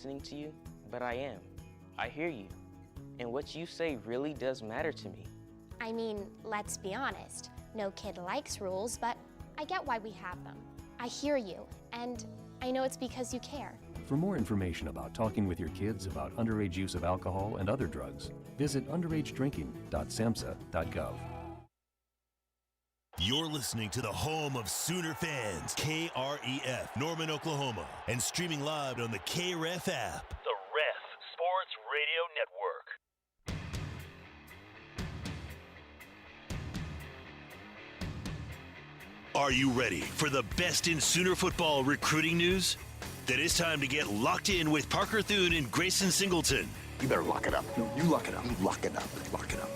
listening to you, but I am. I hear you. And what you say really does matter to me. I mean, let's be honest. No kid likes rules, but I get why we have them. I hear you, and I know it's because you care. For more information about talking with your kids about underage use of alcohol and other drugs, visit underagedrinking.samhsa.gov. You're listening to the home of Sooner fans, KREF, Norman, Oklahoma, and streaming live on the KREF app. The Ref Sports Radio Network. Are you ready for the best in Sooner football recruiting news? Then it's time to get locked in with Parker Thune and Grayson Singleton. You better lock it up. No, you lock it up. You lock it up. Lock it up.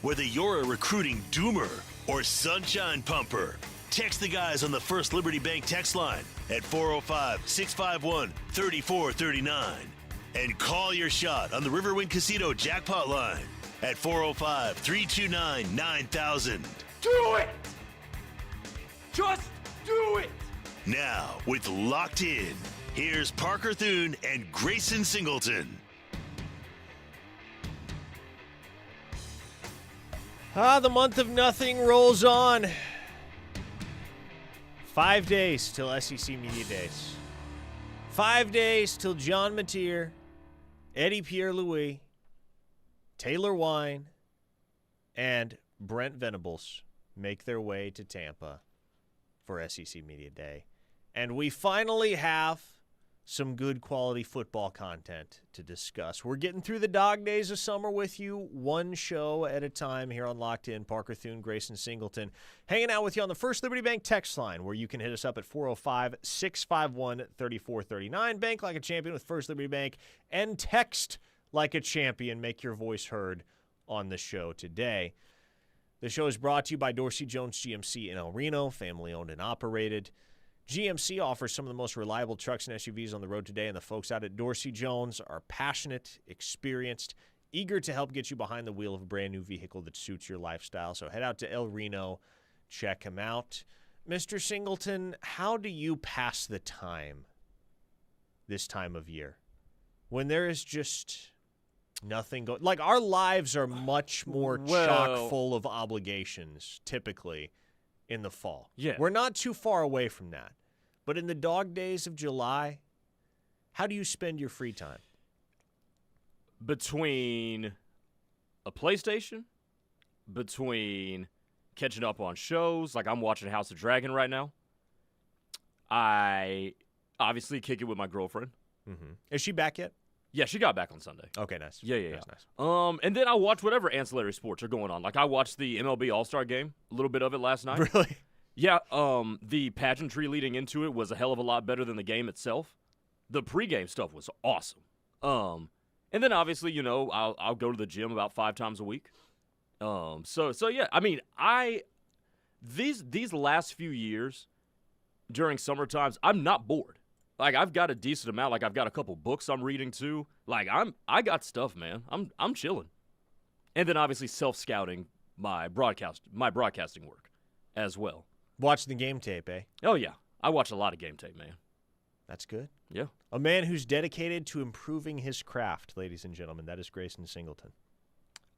Whether you're a recruiting doomer or sunshine pumper, text the guys on the First Liberty Bank text line at 405-651-3439 and call your shot on the Riverwind Casino jackpot line at 405-329-9000. Do it! Just do it! Now, with Locked In, here's Parker Thune and Grayson Singleton. The month of nothing rolls on. 5 days till SEC Media Days. 5 days till John Mateer, Eddie Pierre-Louis, Taylor Wein, and Brent Venables make their way to Tampa for SEC Media Day. And we finally have some good quality football content to discuss. We're getting through the dog days of summer with you, one show at a time here on Locked In. Parker Thune, Grayson Singleton, hanging out with you on the First Liberty Bank text line, where you can hit us up at 405-651-3439. Bank like a champion with First Liberty Bank, and text like a champion. Make your voice heard on the show today. The show is brought to you by Dorsey Jones GMC in El Reno, family owned and operated. GMC offers some of the most reliable trucks and SUVs on the road today, and the folks out at Dorsey Jones are passionate, experienced, eager to help get you behind the wheel of a brand new vehicle that suits your lifestyle. So head out to El Reno, check him out. Mr. Singleton, how do you pass the time this time of year when there is just nothing going? Like, our lives are much more chock full of obligations typically in the fall. Yeah. We're not too far away from that. But in the dog days of July, how do you spend your free time? Between a PlayStation, between catching up on shows, like I'm watching House of Dragon right now. I obviously kick it with my girlfriend. Mm-hmm. Is she back yet? Yeah, she got back on Sunday. Okay, nice. Yeah. Nice. And then I watch whatever ancillary sports are going on. Like, I watched the MLB All-Star Game, a little bit of it last night. Really? Yeah, the pageantry leading into it was a hell of a lot better than the game itself. The pregame stuff was awesome. And then obviously, you know, I'll go to the gym about 5 times a week. So yeah, I mean, these last few years during summer times, I'm not bored. Like, I've got a decent amount. Like, I've got a couple books I'm reading too. Like, I got stuff, man. I'm chilling. And then obviously self-scouting my broadcasting work as well. Watching the game tape, eh? Oh yeah, I watch a lot of game tape, man. That's good. Yeah. A man who's dedicated to improving his craft, ladies and gentlemen. That is Grayson Singleton.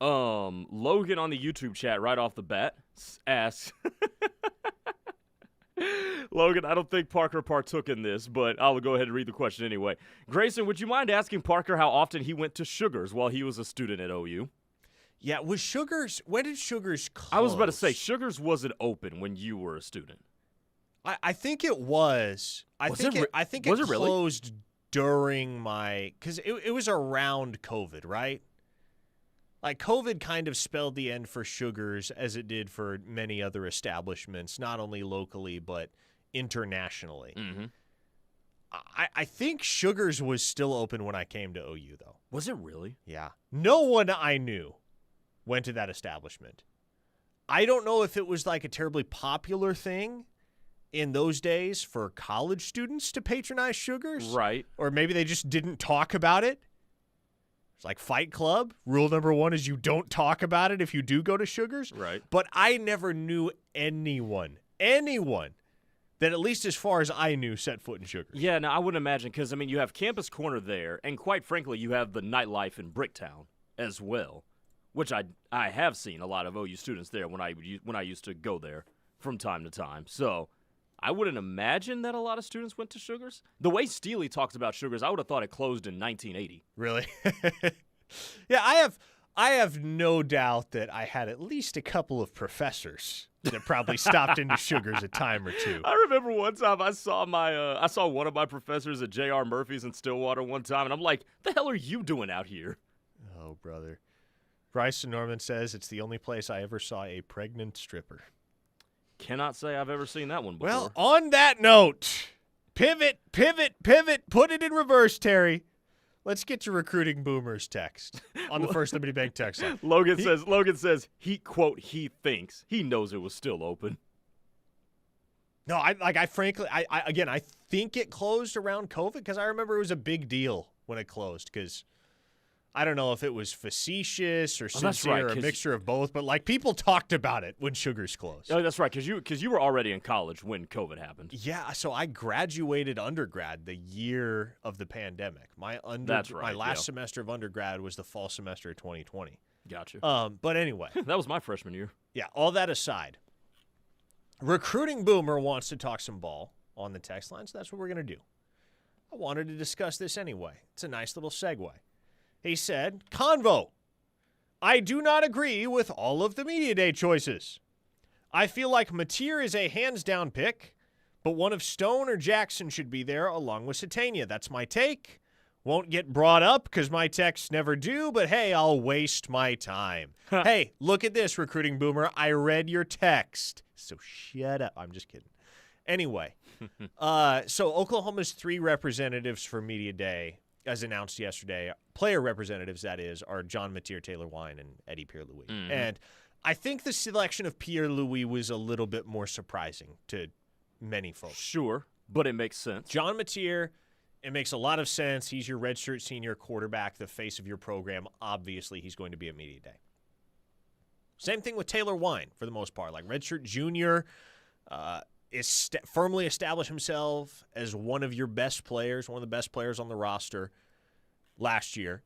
Logan on the YouTube chat right off the bat asks, Logan, I don't think Parker partook in this, but I'll go ahead and read the question anyway. Grayson, would you mind asking Parker how often he went to Sugar's while he was a student at OU? Yeah, when did Sugar's close? I was about to say, Sugar's wasn't open when you were a student. I think it was. I think it closed during because it was around COVID, right? Like, COVID kind of spelled the end for Sugar's, as it did for many other establishments, not only locally but internationally. Mm-hmm. I think Sugar's was still open when I came to OU, though. Was it really? Yeah. No one I knew went to that establishment. I don't know if it was like a terribly popular thing in those days for college students to patronize Sugar's. Right. Or maybe they just didn't talk about it. It's like Fight Club. Rule number 1 is you don't talk about it if you do go to Sugar's. Right. But I never knew anyone that, at least as far as I knew, set foot in Sugars. Yeah, no, I wouldn't imagine, because, I mean, you have Campus Corner there, and quite frankly, you have the nightlife in Bricktown as well, which I have seen a lot of OU students there when I used to go there from time to time. So I wouldn't imagine that a lot of students went to Sugars. The way Steely talks about Sugars, I would have thought it closed in 1980. Really? Yeah, I have no doubt that I had at least a couple of professors that probably stopped into Sugars a time or two. I remember one time I saw one of my professors at J.R. Murphy's in Stillwater one time, and I'm like, the hell are you doing out here? Oh, brother. Bryson Norman says it's the only place I ever saw a pregnant stripper. Cannot say I've ever seen that one before. Well, on that note, pivot, put it in reverse, Terry. Let's get your recruiting boomers text on the First Liberty Bank text line. Logan says he thinks he knows it was still open. No, I frankly think it closed around COVID, because I remember it was a big deal when it closed, because I don't know if it was facetious or sincere or a mixture of both, but like people talked about it when Sugars closed. Oh, that's right, because you were already in college when COVID happened. Yeah, so I graduated undergrad the year of the pandemic. My last semester of undergrad was the fall semester of 2020. Gotcha. But anyway. That was my freshman year. Yeah, all that aside, Recruiting Boomer wants to talk some ball on the text line, so that's what we're going to do. I wanted to discuss this anyway. It's a nice little segue. He said, Convo, I do not agree with all of the media day choices. I feel like Mateer is a hands-down pick, but one of Stone or Jackson should be there along with Satania. That's my take. Won't get brought up because my texts never do, but hey, I'll waste my time. Hey, look at this, Recruiting Boomer. I read your text. So shut up. I'm just kidding. Anyway, so Oklahoma's 3 representatives for Media Day, as announced yesterday, player representatives, that is, are John Mateer, Taylor Wein, and Eddie Pierre-Louis. Mm-hmm. And I think the selection of Pierre-Louis was a little bit more surprising to many folks. Sure, but it makes sense. John Mateer, it makes a lot of sense. He's your redshirt senior quarterback, the face of your program. Obviously, he's going to be at Media Day. Same thing with Taylor Wein, for the most part. Like redshirt junior, is firmly established himself as one of your best players, one of the best players on the roster last year.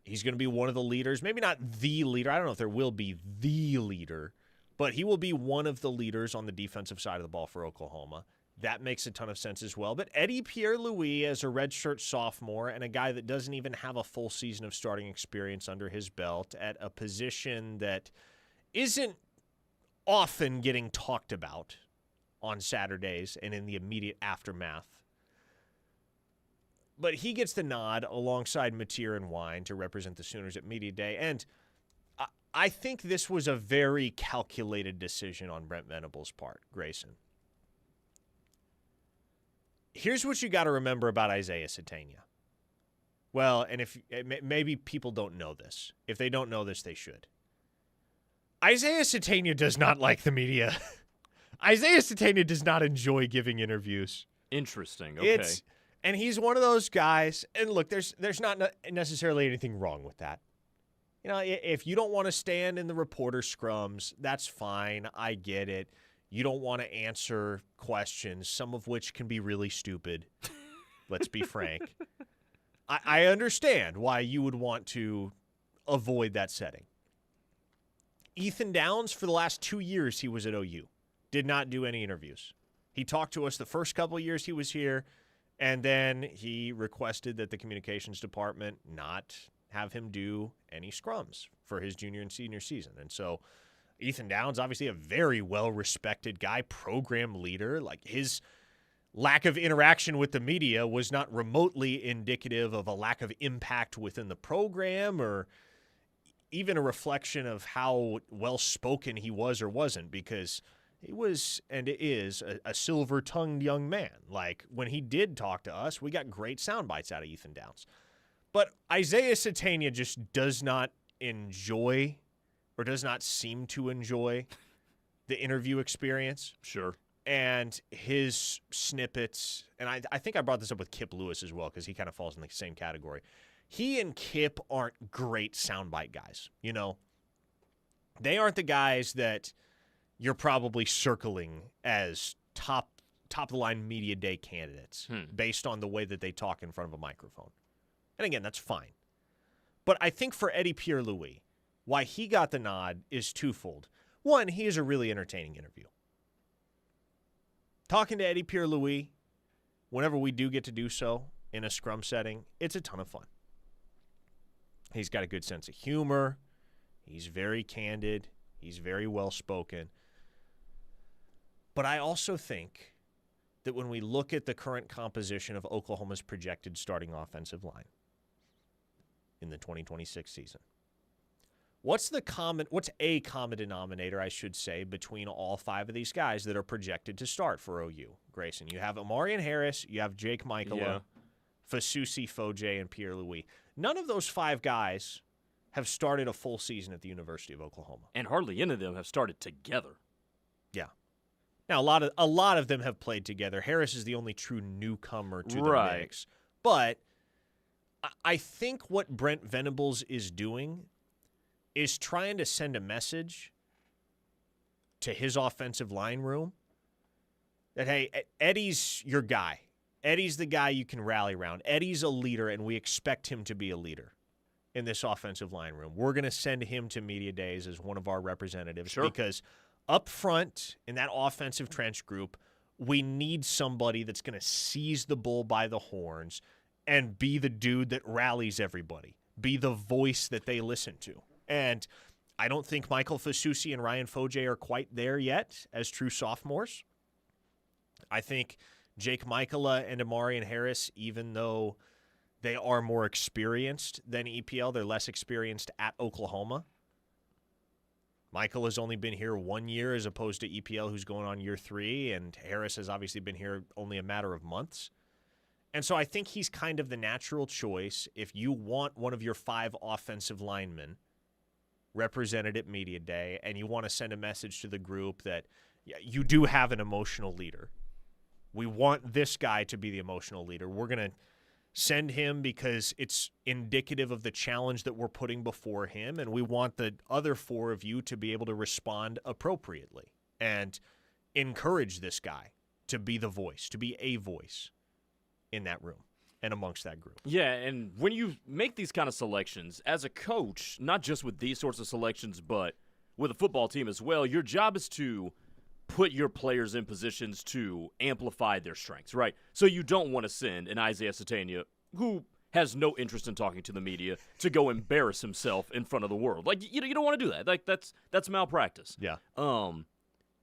He's going to be one of the leaders, maybe not the leader. I don't know if there will be the leader, but he will be one of the leaders on the defensive side of the ball for Oklahoma. That makes a ton of sense as well. But Eddie Pierre-Louis, as a redshirt sophomore and a guy that doesn't even have a full season of starting experience under his belt at a position that isn't often getting talked about on Saturdays and in the immediate aftermath. But he gets the nod alongside Mateer and Wein to represent the Sooners at Media Day. And I think this was a very calculated decision on Brent Venables' part, Grayson. Here's what you got to remember about Isaiah Satania. Well, and if maybe people don't know this. If they don't know this, they should. Isaiah Satania does not like the media. Isaiah Satania does not enjoy giving interviews. Interesting. Okay. And he's one of those guys. And look, there's not necessarily anything wrong with that. You know, if you don't want to stand in the reporter scrums, that's fine. I get it. You don't want to answer questions, some of which can be really stupid. Let's be frank. I understand why you would want to avoid that setting. Ethan Downs, for the last 2 years he was at OU, did not do any interviews. He talked to us the first couple of years he was here, and then he requested that the communications department not have him do any scrums for his junior and senior season. And so Ethan Downs, obviously a very well-respected guy, program leader. Like, his lack of interaction with the media was not remotely indicative of a lack of impact within the program or even a reflection of how well-spoken he was or wasn't, because he was and is a silver-tongued young man. Like, when he did talk to us, we got great sound bites out of Ethan Downs. But Isaiah Satania just does not enjoy or does not seem to enjoy the interview experience. Sure. And his snippets, and I think I brought this up with Kip Lewis as well, because he kind of falls in the same category. He and Kip aren't great soundbite guys, you know? They aren't the guys that you're probably circling as top of the line media day candidates based on the way that they talk in front of a microphone. And again, that's fine. But I think for Eddie Pierre-Louis, why he got the nod is twofold. One, he is a really entertaining interview. Talking to Eddie Pierre-Louis, whenever we do get to do so in a scrum setting, it's a ton of fun. He's got a good sense of humor. He's very candid. He's very well-spoken. But I also think that when we look at the current composition of Oklahoma's projected starting offensive line in the 2026 season, what's a common denominator, I should say, between all five of these guys that are projected to start for OU, Grayson? You have Amarian Harris, you have Jake Michaela, Fasusi, Foje, and Pierre-Louis. None of those five guys have started a full season at the University of Oklahoma. And hardly any of them have started together. Yeah. Now, a lot of them have played together. Harris is the only true newcomer to the mix. But I think what Brent Venables is doing is trying to send a message to his offensive line room that, hey, Eddie's your guy. Eddie's the guy you can rally around. Eddie's a leader, and we expect him to be a leader in this offensive line room. We're going to send him to media days as one of our representatives because up front in that offensive trench group, we need somebody that's going to seize the bull by the horns and be the dude that rallies everybody, be the voice that they listen to. And I don't think Michael Fasusi and Ryan Foje are quite there yet as true sophomores. I think Jake Michaela and Amarian Harris, even though they are more experienced than EPL, they're less experienced at Oklahoma. Michael has only been here 1 year as opposed to EPL, who's going on year 3, and Harris has obviously been here only a matter of months. And so I think he's kind of the natural choice if you want one of your 5 offensive linemen represented at Media Day and you want to send a message to the group that you do have an emotional leader. We want this guy to be the emotional leader. We're going to send him because it's indicative of the challenge that we're putting before him, and we want the other 4 of you to be able to respond appropriately and encourage this guy to be the voice, to be a voice in that room and amongst that group. Yeah, and when you make these kind of selections, as a coach, not just with these sorts of selections, but with a football team as well, your job is to put your players in positions to amplify their strengths, right? So you don't want to send an Isaiah Satania, who has no interest in talking to the media, to go embarrass himself in front of the world. Like, you don't want to do that. Like, that's malpractice. Yeah.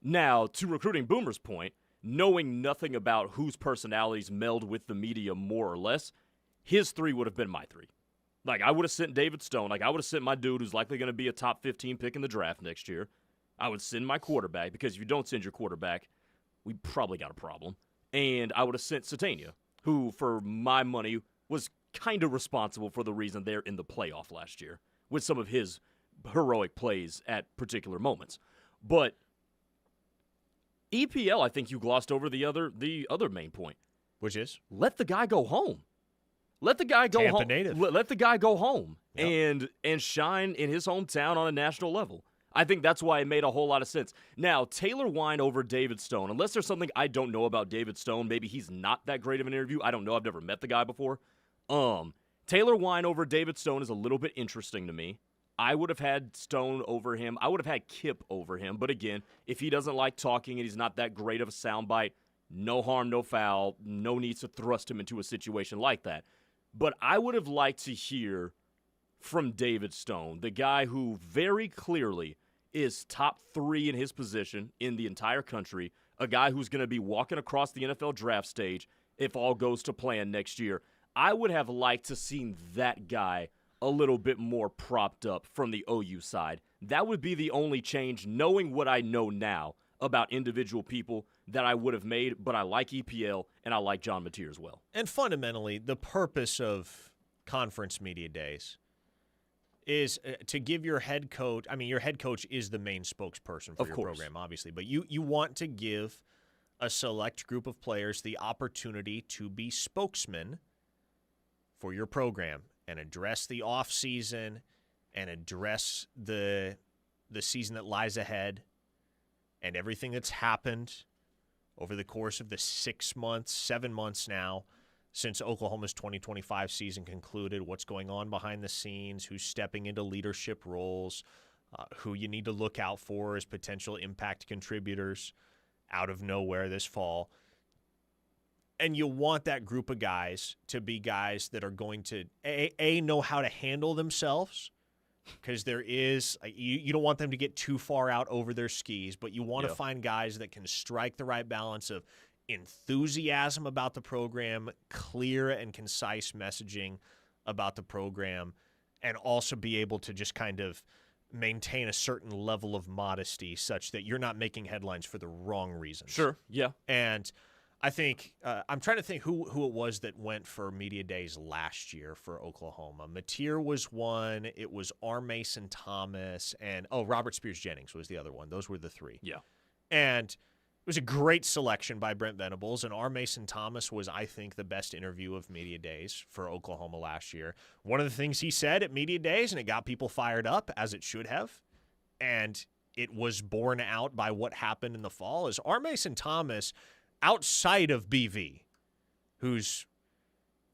Now, to Recruiting Boomer's point, knowing nothing about whose personalities meld with the media more or less, his 3 would have been my 3. Like, I would have sent David Stone. Like, I would have sent my dude who's likely going to be a top 15 pick in the draft next year. I would send my quarterback, because if you don't send your quarterback, we probably got a problem. And I would have sent Satania, who, for my money, was kind of responsible for the reason they're in the playoff last year with some of his heroic plays at particular moments. But EPL, I think you glossed over the other main point, which is let the guy go home. Let the guy go Tampa home. native. Let the guy go home Yep. and shine in his hometown on a national level. I think that's why it made a whole lot of sense. Now, Taylor Wein over David Stone, unless there's something I don't know about David Stone, maybe he's not that great of an interview. I don't know. I've never met the guy before. Taylor Wein over David Stone is a little bit interesting to me. I would have had Stone over him. I would have had Kip over him. But again, if he doesn't like talking and he's not that great of a soundbite, no harm, no foul. No need to thrust him into a situation like that. But I would have liked to hear from David Stone, the guy who very clearly is top 3 in his position in the entire country, a guy who's going to be walking across the NFL draft stage if all goes to plan next year. I would have liked to seen that guy a little bit more propped up from the OU side. That would be the only change, knowing what I know now about individual people, that I would have made. But I like EPL, and I like John Mateer as well. And fundamentally, the purpose of conference media days is to give your head coach – I mean, your head coach is the main spokesperson for your program, obviously. But you want to give a select group of players the opportunity to be spokesmen for your program and address the offseason and address the season that lies ahead and everything that's happened over the course of the 6 months, 7 months now, since Oklahoma's 2025 season concluded, what's going on behind the scenes, who's stepping into leadership roles, who you need to look out for as potential impact contributors out of nowhere this fall. And you want that group of guys to be guys that are going to, A, know how to handle themselves, because there is, you don't want them to get too far out over their skis, but you want to find guys that can strike the right balance of enthusiasm about the program, clear and concise messaging about the program, and also be able to just kind of maintain a certain level of modesty such that you're not making headlines for the wrong reasons. Sure, yeah. And I think I'm trying to think who it was that went for media days last year for Oklahoma. Mateer was one. It was R. Mason Thomas, and Robert Spears Jennings was the other one. Those were the three. Yeah. And it was a great selection by Brent Venables, and R. Mason Thomas was, I think, the best interview of media days for Oklahoma last year. One of the things he said at media days, and it got people fired up, as it should have, and it was borne out by what happened in the fall, is R. Mason Thomas, outside of BV, who's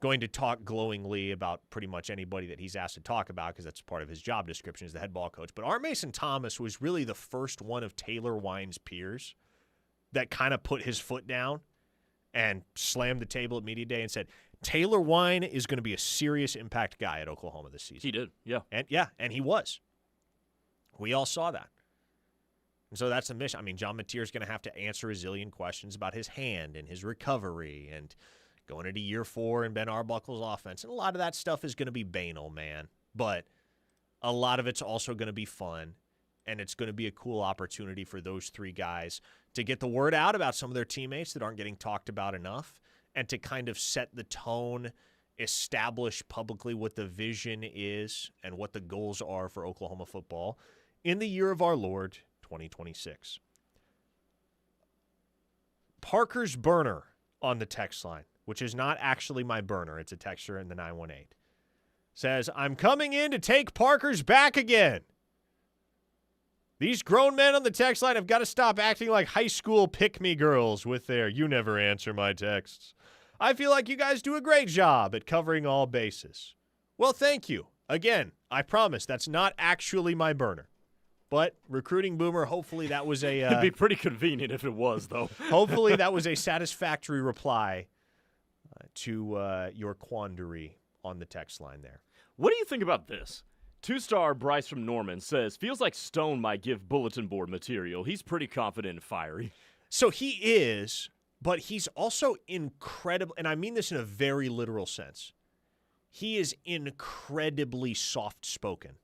going to talk glowingly about pretty much anybody that he's asked to talk about because that's part of his job description as the head ball coach. But R. Mason Thomas was really the first one of Taylor Wein's peers that kind of put his foot down and slammed the table at media day and said, Taylor Wein is going to be a serious impact guy at Oklahoma this season. He did, yeah. And he was. We all saw that. And so that's the mission. I mean, John Mateer is going to have to answer a zillion questions about his hand and his recovery and going into year 4 and Ben Arbuckle's offense. And a lot of that stuff is going to be banal, man. But a lot of it's also going to be fun. And it's going to be a cool opportunity for those three guys to get the word out about some of their teammates that aren't getting talked about enough and to kind of set the tone, establish publicly what the vision is and what the goals are for Oklahoma football in the year of our Lord, 2026. Parker's burner on the text line, which is not actually my burner, it's a texture in the 918, says, I'm coming in to take Parker's back again. These grown men on the text line have got to stop acting like high school pick-me girls with their "you never answer my texts." I feel like you guys do a great job at covering all bases. Well, thank you. Again, I promise that's not actually my burner. But Recruiting Boomer, hopefully that was a... It'd be pretty convenient if it was, though. Hopefully that was a satisfactory reply to your quandary on the text line there. What do you think about this? 2-star Bryce from Norman says, feels like Stone might give bulletin board material. He's pretty confident and fiery. So he is, but he's also incredible, and I mean this in a very literal sense. He is incredibly soft-spoken.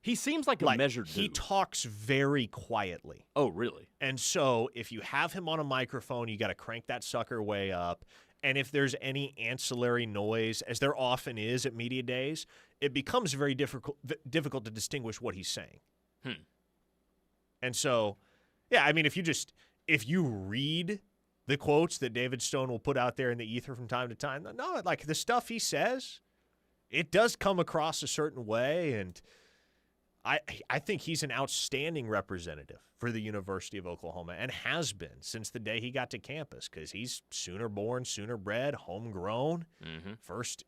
He seems like a measured dude. He talks very quietly. Oh, really? And so if you have him on a microphone, you got to crank that sucker way up. And if there's any ancillary noise, as there often is at media days, it becomes very difficult to distinguish what he's saying. And so, yeah, I mean, if you read the quotes that David Stone will put out there in the ether from time to time, no, like the stuff he says, it does come across a certain way, and I think he's an outstanding representative for the University of Oklahoma and has been since the day he got to campus because he's Sooner born, Sooner bred, homegrown. First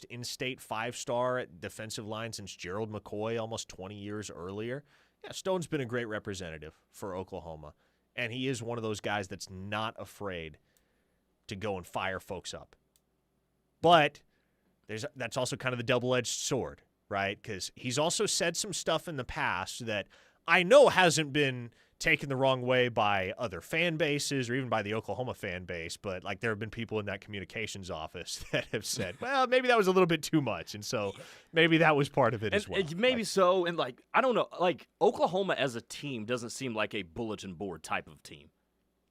in-state 5-star at defensive line since Gerald McCoy almost 20 years earlier. Yeah, Stone's been a great representative for Oklahoma, and he is one of those guys that's not afraid to go and fire folks up. But that's also kind of the double-edged sword, right? Because he's also said some stuff in the past that I know hasn't been taken the wrong way by other fan bases or even by the Oklahoma fan base, but like there have been people in that communications office that have said, well, maybe that was a little bit too much, and so maybe that was part of it as well. Maybe so, and like, I don't know, like Oklahoma as a team doesn't seem like a bulletin board type of team.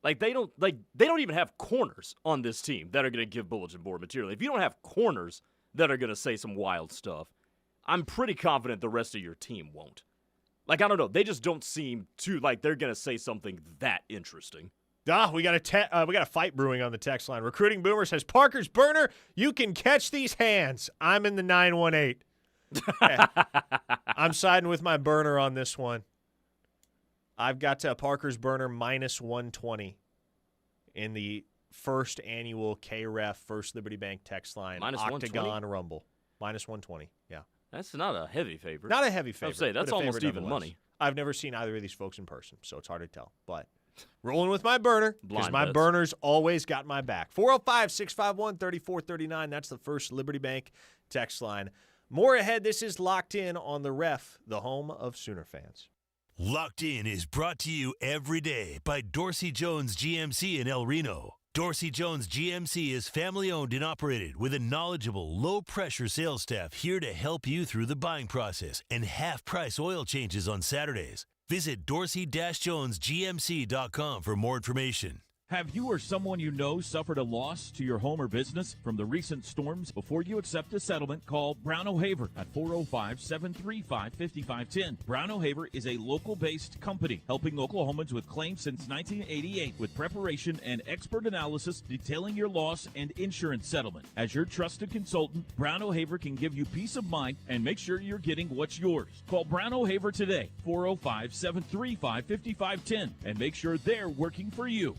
Like they don't even have corners on this team that are going to give bulletin board material. If you don't have corners that are going to say some wild stuff, I'm pretty confident the rest of your team won't. Like, I don't know. They just don't seem to, like, they're going to say something that interesting. We got a fight brewing on the text line. Recruiting Boomer says, Parker's burner, you can catch these hands. I'm in the 918. I'm siding with my burner on this one. I've got Parker's burner minus 120 in the first annual KREF First Liberty Bank text line Minus Octagon 120? Rumble. Minus 120, yeah. That's not a heavy favorite. Not a heavy I favorite. would say that's but a almost favorite even nonetheless. money. I've never seen either of these folks in person, so it's hard to tell. But rolling with my burner, because Blind my bets. burner's always got my back. 405-651-3439. That's the First Liberty Bank text line. More ahead. This is Locked In on the Ref, the home of Sooner fans. Locked In is brought to you every day by Dorsey Jones GMC in El Reno. Dorsey Jones GMC is family-owned and operated with a knowledgeable, low-pressure sales staff here to help you through the buying process and half-price oil changes on Saturdays. Visit dorsey-jonesgmc.com for more information. Have you or someone you know suffered a loss to your home or business from the recent storms? Before you accept a settlement, call Brown O'Haver at 405-735-5510. Brown O'Haver is a local-based company helping Oklahomans with claims since 1988 with preparation and expert analysis detailing your loss and insurance settlement. As your trusted consultant, Brown O'Haver can give you peace of mind and make sure you're getting what's yours. Call Brown O'Haver today, 405-735-5510, and make sure they're working for you.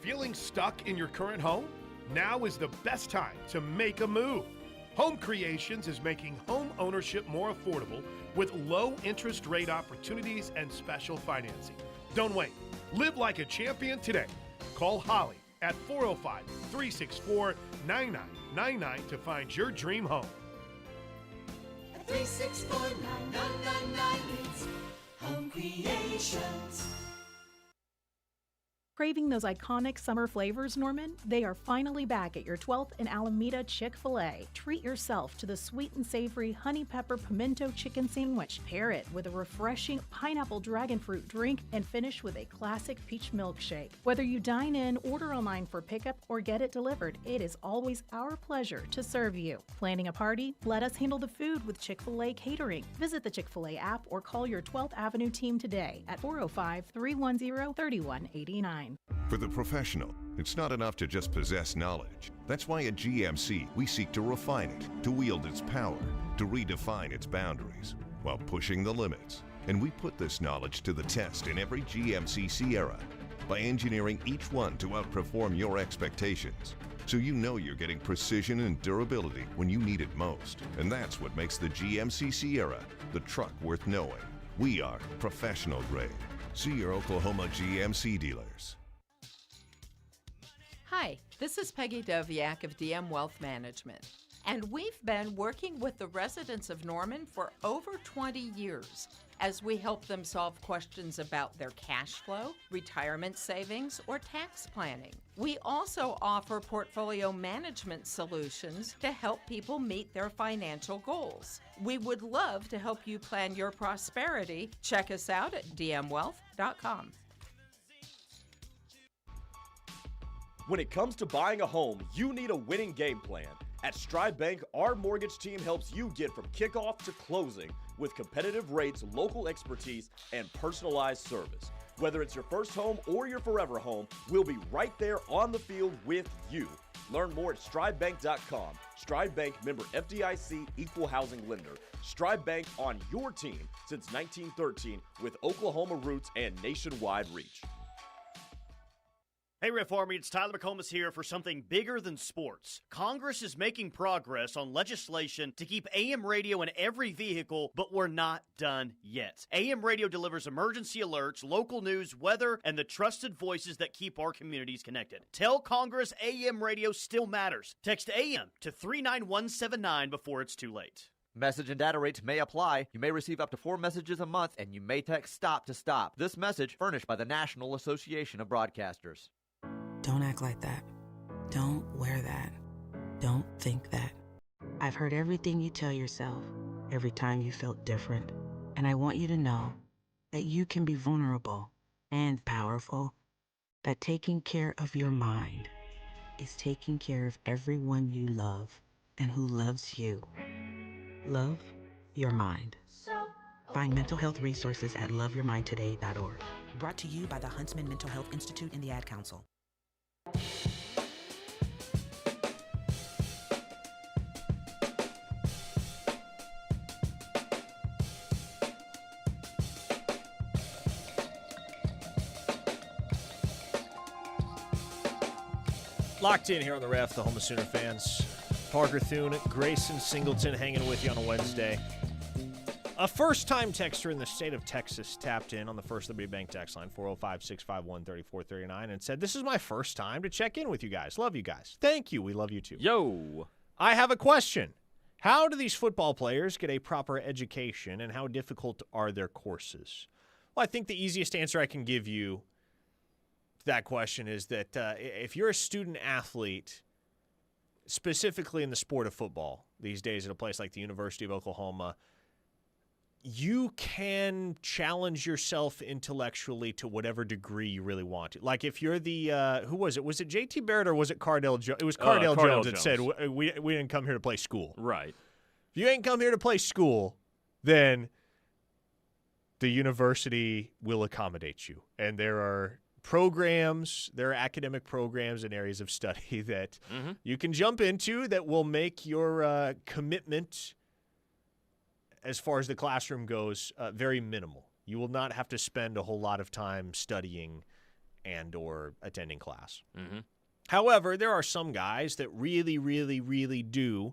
Feeling stuck in your current home? Now is the best time to make a move. Home Creations is making home ownership more affordable with low interest rate opportunities and special financing. Don't wait. Live like a champion today. Call Holly at 405-364-9999 to find your dream home. 364-9999 means Home Creations. Craving those iconic summer flavors, Norman? They are finally back at your 12th and Alameda Chick-fil-A. Treat yourself to the sweet and savory honey pepper pimento chicken sandwich. Pair it with a refreshing pineapple dragon fruit drink and finish with a classic peach milkshake. Whether you dine in, order online for pickup, or get it delivered, it is always our pleasure to serve you. Planning a party? Let us handle the food with Chick-fil-A Catering. Visit the Chick-fil-A app or call your 12th Avenue team today at 405-310-3189. For the professional, it's not enough to just possess knowledge. That's why at GMC, we seek to refine it, to wield its power, to redefine its boundaries, while pushing the limits. And we put this knowledge to the test in every GMC Sierra by engineering each one to outperform your expectations. So you know you're getting precision and durability when you need it most. And that's what makes the GMC Sierra the truck worth knowing. We are professional grade. See your Oklahoma GMC dealers. Hi, this is Peggy Doviak of DM Wealth Management, and we've been working with the residents of Norman for over 20 years as we help them solve questions about their cash flow, retirement savings, or tax planning. We also offer portfolio management solutions to help people meet their financial goals. We would love to help you plan your prosperity. Check us out at dmwealth.com. When it comes to buying a home, you need a winning game plan. At Stride Bank, our mortgage team helps you get from kickoff to closing with competitive rates, local expertise, and personalized service. Whether it's your first home or your forever home, we'll be right there on the field with you. Learn more at stridebank.com. Stride Bank, member FDIC, equal housing lender. Stride Bank on your team since 1913 with Oklahoma roots and nationwide reach. Hey, Riff Army, it's Tyler McComas here for something bigger than sports. Congress is making progress on legislation to keep AM radio in every vehicle, but we're not done yet. AM radio delivers emergency alerts, local news, weather, and the trusted voices that keep our communities connected. Tell Congress AM radio still matters. Text AM to 39179 before it's too late. Message and data rates may apply. You may receive up to 4 messages a month, and you may text STOP to stop. This message furnished by the National Association of Broadcasters. Don't act like that. Don't wear that. Don't think that. I've heard everything you tell yourself every time you felt different. And I want you to know that you can be vulnerable and powerful. That taking care of your mind is taking care of everyone you love and who loves you. Love your mind. Find mental health resources at loveyourmindtoday.org. Brought to you by the Huntsman Mental Health Institute and the Ad Council. Locked in here on the Ref, the home of Sooner fans. Parker, Thune, Grayson, Singleton hanging with you on a Wednesday. A first-time texter in the state of Texas tapped in on the First Liberty Bank text line, 405-651-3439, and said, "This is my first time to check in with you guys. Love you guys." Thank you. We love you too. Yo. I have a question. How do these football players get a proper education, and how difficult are their courses? Well, I think the easiest answer I can give you to that question is that if you're a student athlete, specifically in the sport of football these days at a place like the University of Oklahoma, you can challenge yourself intellectually to whatever degree you really want to. Like if you're the, who was it? Was it J.T. Barrett or was it Cardell Jones? It was Cardell Jones that said, we didn't come here to play school. Right. If you ain't come here to play school, then the university will accommodate you. And there are academic programs and areas of study that you can jump into that will make your commitment as far as the classroom goes, very minimal. You will not have to spend a whole lot of time studying and or attending class. However, there are some guys that really, really, really do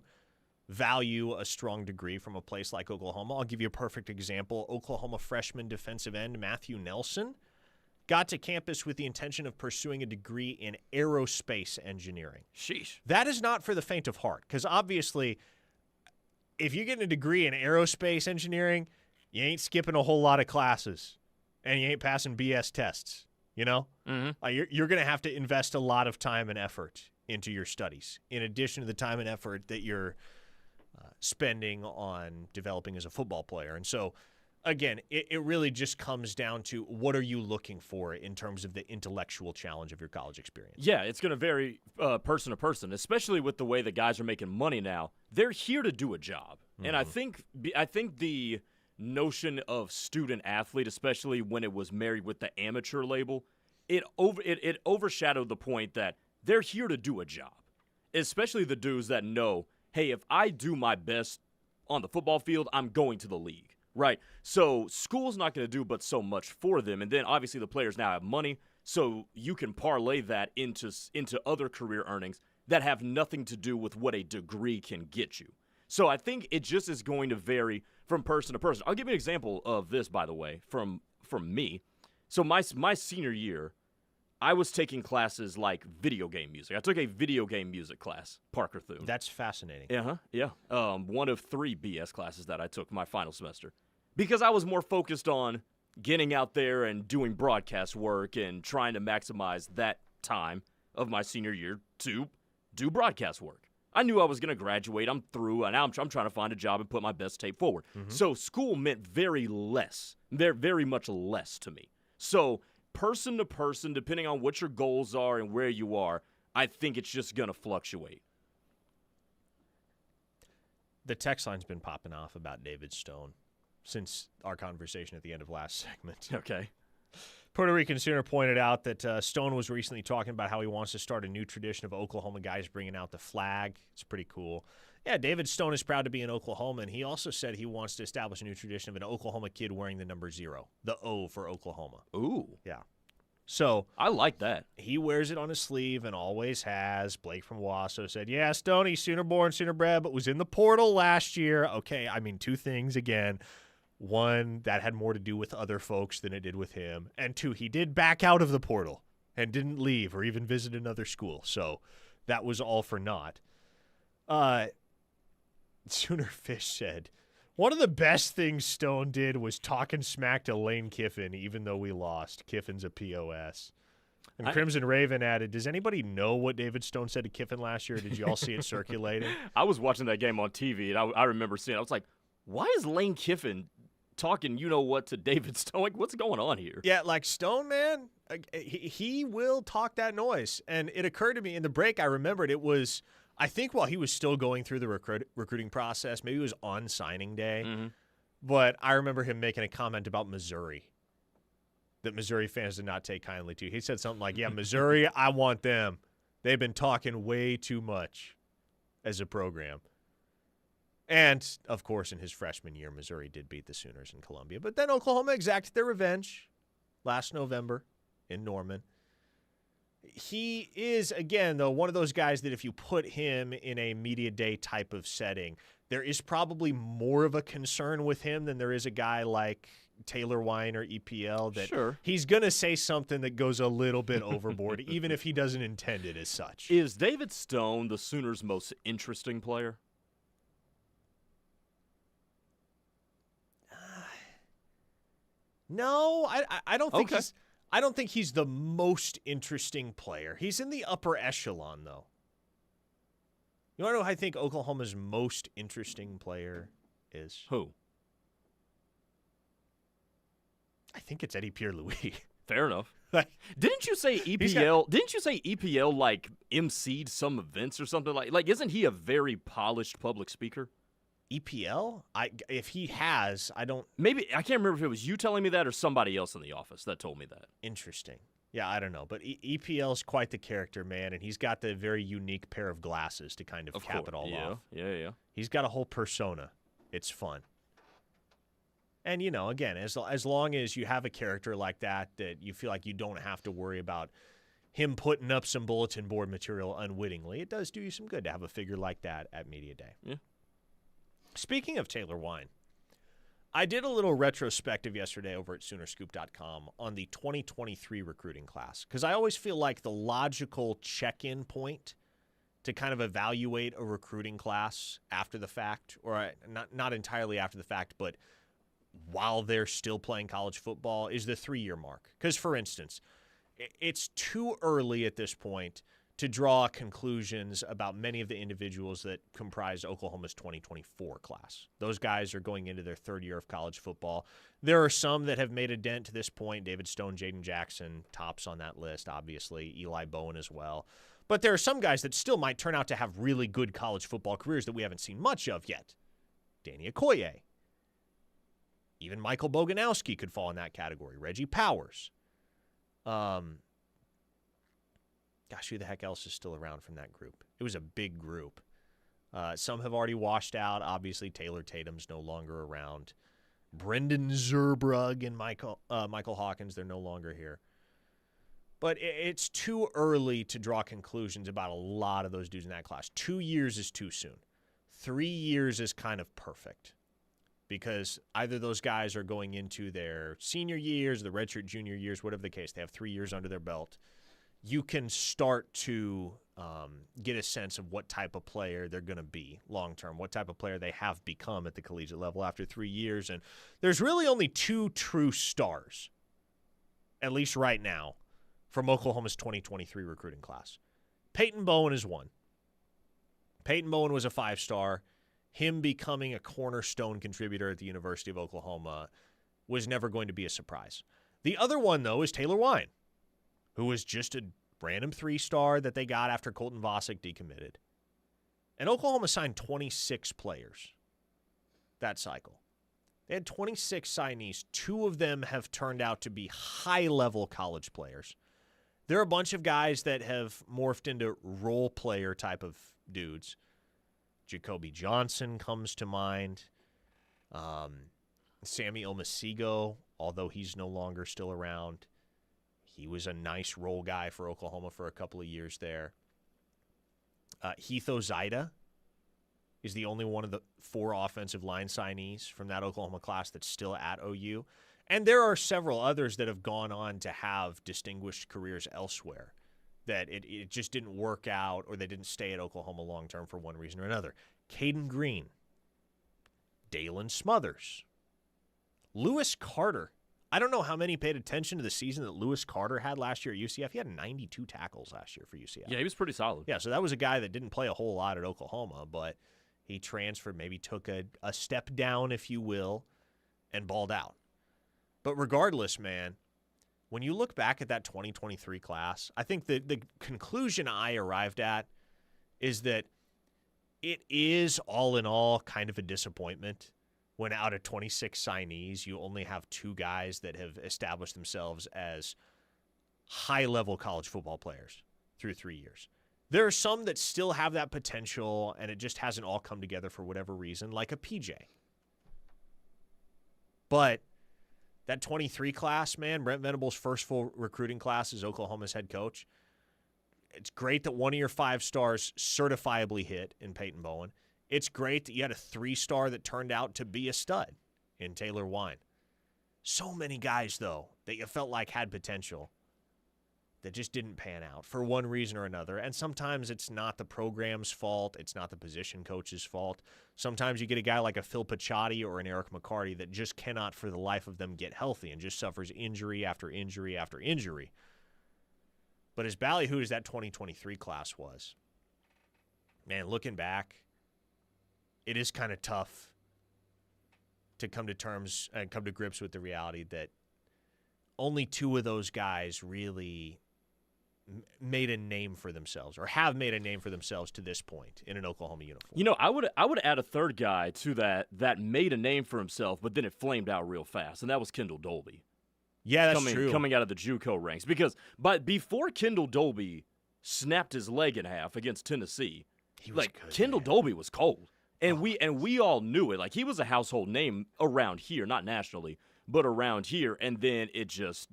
value a strong degree from a place like Oklahoma. I'll give you a perfect example. Oklahoma freshman defensive end Matthew Nelson got to campus with the intention of pursuing a degree in aerospace engineering. Sheesh. That is not for the faint of heart, because obviously if you get a degree in aerospace engineering, you ain't skipping a whole lot of classes, and you ain't passing BS tests, you know? You're going to have to invest a lot of time and effort into your studies, in addition to the time and effort that you're spending on developing as a football player. And so, again, it really just comes down to what are you looking for in terms of the intellectual challenge of your college experience. Yeah, it's going to vary person to person, especially with the way the guys are making money now. They're here to do a job. And I think the notion of student athlete, especially when it was married with the amateur label, it overshadowed the point that they're here to do a job, especially the dudes that know, hey, if I do my best on the football field, I'm going to the league. Right. So school's not going to do but so much for them. And then obviously the players now have money, so you can parlay that into other career earnings that have nothing to do with what a degree can get you. So I think it just is going to vary from person to person. I'll give you an example of this, by the way, from me. So my senior year, I was taking classes like video game music. I took a video game music class, Parker Thune. That's fascinating. Yeah. One of 3 BS classes that I took my final semester. Because I was more focused on getting out there and doing broadcast work and trying to maximize that time of my senior year to do broadcast work. I knew I was going to graduate. I'm through, and now I'm trying to find a job and put my best tape forward. So school meant very much less to me. So person to person, depending on what your goals are and where you are, I think it's just going to fluctuate. The text line's been popping off about David Stone since our conversation at the end of last segment. Okay. Puerto Rican Sooner pointed out that Stone was recently talking about how he wants to start a new tradition of Oklahoma guys bringing out the flag. It's pretty cool. Yeah, David Stone is proud to be in Oklahoma, and he also said he wants to establish a new tradition of an Oklahoma kid wearing the number 0, the O for Oklahoma. Ooh. Yeah. So I like that. He wears it on his sleeve and always has. Blake from Wasso said, yeah, Stone, he's Sooner born, Sooner bred, but was in the portal last year. Okay, I mean, 2 things again. 1, that had more to do with other folks than it did with him. And 2, he did back out of the portal and didn't leave or even visit another school. So that was all for naught. Sooner Fish said, one of the best things Stone did was talking smack to Lane Kiffin, even though we lost. Kiffin's a POS. And Crimson Raven added, does anybody know what David Stone said to Kiffin last year? Did you all see it circulating? I was watching that game on TV, and I remember seeing it. I was like, why is Lane Kiffin talking you-know-what to David Stone? Like, what's going on here? Yeah, like Stone, man, he will talk that noise. And it occurred to me in the break, I remembered it was, I think while he was still going through the recruiting process, maybe it was on signing day, but I remember him making a comment about Missouri that Missouri fans did not take kindly to. He said something like, yeah, Missouri, I want them. They've been talking way too much as a program. And, of course, in his freshman year, Missouri did beat the Sooners in Columbia. But then Oklahoma exacted their revenge last November in Norman. He is, again, though, one of those guys that if you put him in a media day type of setting, there is probably more of a concern with him than there is a guy like Taylor Wein or EPL that he's going to say something that goes a little bit overboard, even if he doesn't intend it as such. Is David Stone the Sooners' most interesting player? No, I don't think I don't think he's the most interesting player. He's in the upper echelon, though. You want to know who I think Oklahoma's most interesting player is? Who? I think it's Eddie Pierre-Louis. Fair enough. Didn't you say EPL? Didn't you say EPL like emceed some events or something like? Isn't he a very polished public speaker? EPL? If he has, I don't. Maybe I can't remember if it was you telling me that or somebody else in the office that told me that. Interesting. Yeah, I don't know, but EPL's quite the character, man, and he's got the very unique pair of glasses to kind of cap it all off. Yeah. He's got a whole persona. It's fun. And, you know, again, as long as you have a character like that you feel like you don't have to worry about him putting up some bulletin board material unwittingly, it does do you some good to have a figure like that at Media Day. Yeah. Speaking of Taylor Wein, I did a little retrospective yesterday over at Soonerscoop.com on the 2023 recruiting class because I always feel like the logical check-in point to kind of evaluate a recruiting class after the fact, or not entirely after the fact, but while they're still playing college football, is the 3-year mark. Because, for instance, it's too early at this point to draw conclusions about many of the individuals that comprise Oklahoma's 2024 class. Those guys are going into their 3rd year of college football. There are some that have made a dent to this point. David Stone, Jaden Jackson, tops on that list, obviously. Eli Bowen as well. But there are some guys that still might turn out to have really good college football careers that we haven't seen much of yet. Danny Okoye. Even Michael Boganowski could fall in that category. Reggie Powers. Gosh, who the heck else is still around from that group? It was a big group. Some have already washed out. Obviously, Taylor Tatum's no longer around. Brendan Zerbrug and Michael Hawkins, they're no longer here. But it's too early to draw conclusions about a lot of those dudes in that class. 2 years is too soon. 3 years is kind of perfect because either those guys are going into their senior years, the redshirt junior years, whatever the case. They have 3 years under their belt. You can start to get a sense of what type of player they're going to be long-term, what type of player they have become at the collegiate level after 3 years. And there's really only 2 true stars, at least right now, from Oklahoma's 2023 recruiting class. Peyton Bowen is one. Peyton Bowen was a 5-star. Him becoming a cornerstone contributor at the University of Oklahoma was never going to be a surprise. The other one, though, is Taylor Wein, who was just a random 3-star that they got after Colton Vosick decommitted. And Oklahoma signed 26 players that cycle. They had 26 signees. 2 of them have turned out to be high-level college players. There are a bunch of guys that have morphed into role player type of dudes. Jacoby Johnson comes to mind. Sammy Omasigo, although he's no longer still around. He was a nice role guy for Oklahoma for a couple of years there. Heath Ozida is the only one of the 4 offensive line signees from that Oklahoma class that's still at OU. And there are several others that have gone on to have distinguished careers elsewhere that it just didn't work out or they didn't stay at Oklahoma long-term for one reason or another. Caden Green, Dalen Smothers, Lewis Carter. I don't know how many paid attention to the season that Lewis Carter had last year at UCF. He had 92 tackles last year for UCF. Yeah, he was pretty solid. Yeah, so that was a guy that didn't play a whole lot at Oklahoma, but he transferred, maybe took a step down, if you will, and balled out. But regardless, man, when you look back at that 2023 class, I think the conclusion I arrived at is that it is, all in all, kind of a disappointment when out of 26 signees, you only have 2 guys that have established themselves as high-level college football players through 3 years. There are some that still have that potential, and it just hasn't all come together for whatever reason, like a PJ. But that 23 class, man, Brent Venables' first full recruiting class as Oklahoma's head coach, It's great that one of your 5 stars certifiably hit in Peyton Bowen. It's great that you had a 3-star that turned out to be a stud in Taylor Wein. So many guys, though, that you felt like had potential that just didn't pan out for one reason or another. And sometimes it's not the program's fault. It's not the position coach's fault. Sometimes you get a guy like a Phil Picciotti or an Eric McCarty that just cannot for the life of them get healthy and just suffers injury after injury after injury. But as ballyhooed as that 2023 class was, man, looking back, it is kind of tough to come to terms and come to grips with the reality that only 2 of those guys really made a name for themselves or have made a name for themselves to this point in an Oklahoma uniform. You know, I would add a third guy to that made a name for himself, but then it flamed out real fast, and that was Kendall Dolby. Yeah, that's true. Coming out of the JUCO ranks. But before Kendall Dolby snapped his leg in half against Tennessee, Kendall Dolby was cold. And we all knew it. Like, he was a household name around here, not nationally, but around here, and then it just,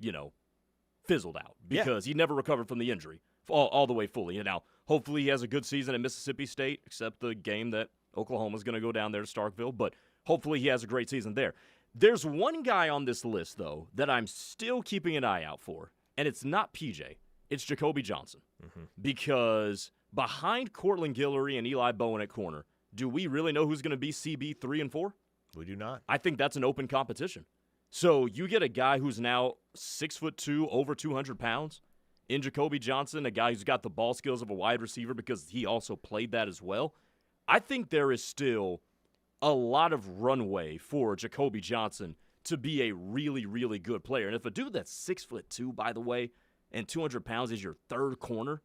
fizzled out because he never recovered from the injury all the way fully. And now, hopefully he has a good season at Mississippi State, except the game that Oklahoma's going to go down there to Starkville, but hopefully he has a great season there. There's one guy on this list, though, that I'm still keeping an eye out for, and it's not PJ. It's Jacoby Johnson. Because behind Cortland Guillory and Eli Bowen at corner, do we really know who's going to be CB 3 and 4? We do not. I think that's an open competition. So you get a guy who's now 6'2", over 200 pounds, in Jacoby Johnson, a guy who's got the ball skills of a wide receiver because he also played that as well. I think there is still a lot of runway for Jacoby Johnson to be a really, really good player. And if a dude that's 6'2", by the way, and 200 pounds is your third corner,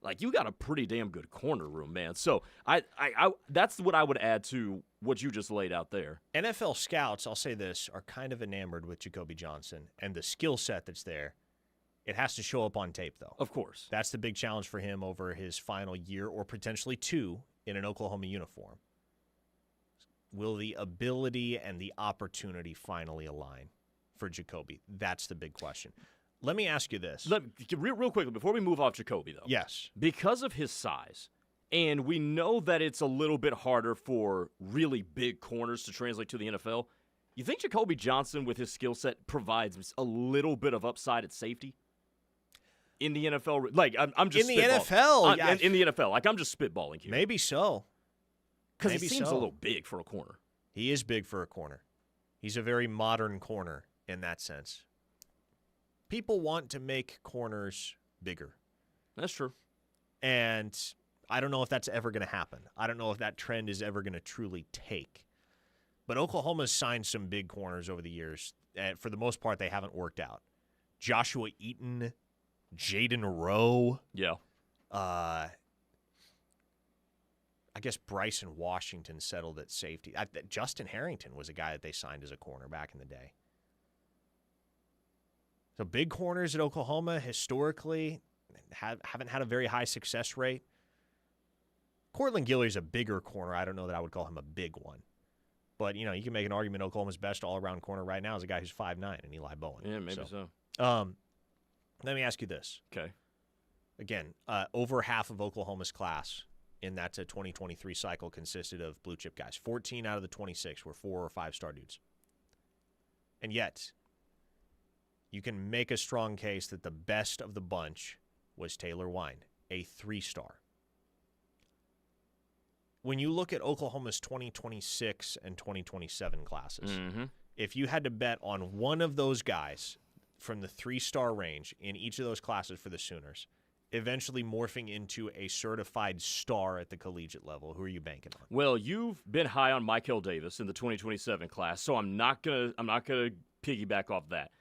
like, you got a pretty damn good corner room, man. So I that's what I would add to what you just laid out there. NFL scouts, I'll say this, are kind of enamored with Jacoby Johnson and the skill set that's there. It has to show up on tape, though. Of course. That's the big challenge for him over his final year or potentially 2 in an Oklahoma uniform. Will the ability and the opportunity finally align for Jacoby? That's the big question. Let me ask you this. Real quickly, before we move off Jacoby, though. Yes. Because of his size, and we know that it's a little bit harder for really big corners to translate to the NFL, you think Jacoby Johnson, with his skill set, provides a little bit of upside at safety? In the NFL? Like, I'm just in the NFL? Yeah. In the NFL. Like, I'm just spitballing here. Maybe so. Because he seems a little big for a corner. He is big for a corner. He's a very modern corner in that sense. People want to make corners bigger. That's true. And I don't know if that's ever going to happen. I don't know if that trend is ever going to truly take. But Oklahoma's signed some big corners over the years. And for the most part, they haven't worked out. Joshua Eaton, Jaden Rowe. Yeah. I guess Bryson Washington settled at safety. Justin Harrington was a guy that they signed as a corner back in the day. So big corners at Oklahoma historically haven't had a very high success rate. Cortland Guillory's a bigger corner. I don't know that I would call him a big one. But, you can make an argument Oklahoma's best all-around corner right now is a guy who's 5'9", and Eli Bowen. Yeah, maybe so. Let me ask you this. Okay. Again, over half of Oklahoma's class in that 2023 cycle consisted of blue-chip guys. 14 out of the 26 were 4 or 5-star dudes. And yet, you can make a strong case that the best of the bunch was Taylor Wein, a 3-star. When you look at Oklahoma's 2026 and 2027 classes, if you had to bet on one of those guys from the 3-star range in each of those classes for the Sooners, eventually morphing into a certified star at the collegiate level, who are you banking on? Well, you've been high on Michael Davis in the 2027 class, so I'm not gonna piggyback off that.